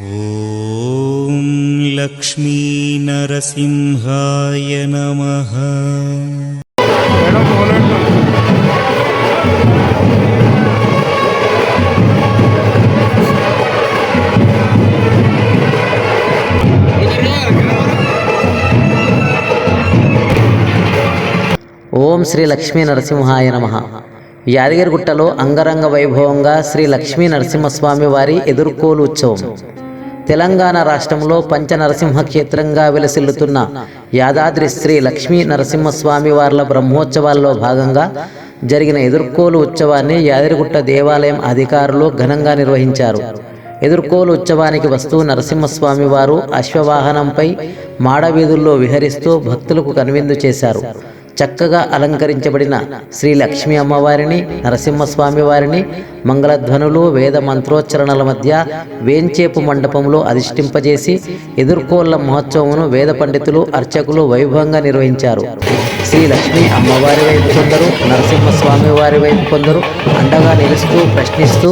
ఓం లక్ష్మీ నరసింహాయ నమః. ఓం శ్రీ లక్ష్మీ నరసింహాయ నమః. యాదగిరిగుట్టలో అంగరంగ వైభవంగా శ్రీ లక్ష్మీ నరసింహస్వామి వారి ఎదుర్కోలు ఉత్సవం. తెలంగాణ రాష్ట్రంలో పంచనరసింహ క్షేత్రంగా విలసిల్లుతున్న యాదాద్రి శ్రీ లక్ష్మీ నరసింహస్వామి వార్ల బ్రహ్మోత్సవాల్లో భాగంగా జరిగిన ఎదుర్కోలు ఉత్సవాన్ని యాదగిరిగుట్ట దేవాలయం అధికారులు ఘనంగా నిర్వహించారు. ఎదుర్కోలు ఉత్సవానికి వస్తూ నరసింహస్వామి వారు అశ్వవాహనంపై మాడవీధుల్లో విహరిస్తూ భక్తులకు కనువిందు చేశారు. చక్కగా అలంకరించబడిన శ్రీ లక్ష్మీ అమ్మవారిని, నరసింహస్వామి వారిని మంగళధ్వనులు, వేద మంత్రోచ్చరణల మధ్య వేంచేపు మండపంలో అధిష్ఠింపజేసి ఎదుర్కోళ్ల మహోత్సవమును వేద పండితులు, అర్చకులు వైభవంగా నిర్వహించారు. శ్రీ లక్ష్మీ అమ్మవారి వైపు కొందరు, నరసింహస్వామి వారి వైపు కొందరు అండగా నిలుస్తూ ప్రశ్నిస్తూ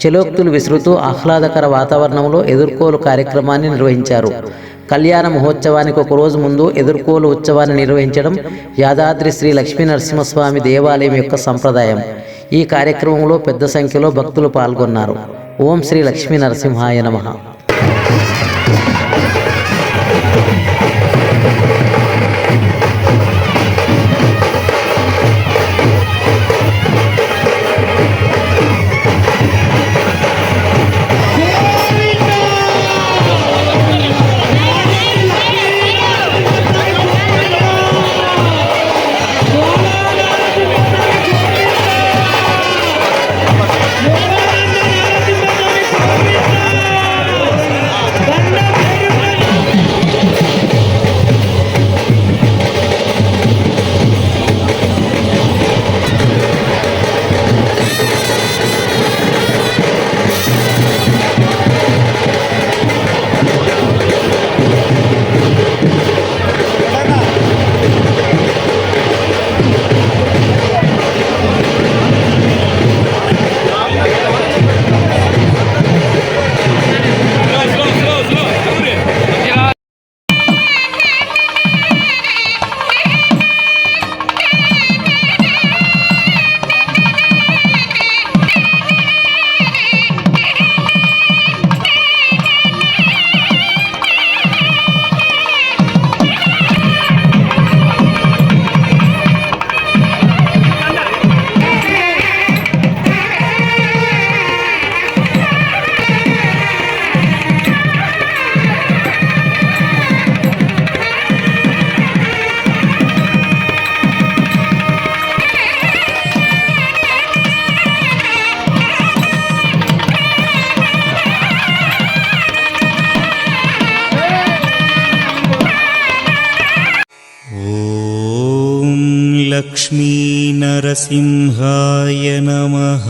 చెలోక్తులు విసురుతూ ఆహ్లాదకర వాతావరణంలో ఎదుర్కోలు కార్యక్రమాన్ని నిర్వహించారు. కళ్యాణ మహోత్సవానికి ఒక రోజు ముందు ఎదుర్కోలు ఉత్సవాన్ని నిర్వహించడం యాదాద్రి శ్రీ లక్ష్మీ నరసింహస్వామి దేవాలయం యొక్క సంప్రదాయం. ఈ కార్యక్రమంలో పెద్ద సంఖ్యలో భక్తులు పాల్గొన్నారు. ఓం శ్రీ లక్ష్మీ నరసింహాయ నమః. లక్ష్మీ నరసింహాయ నమః.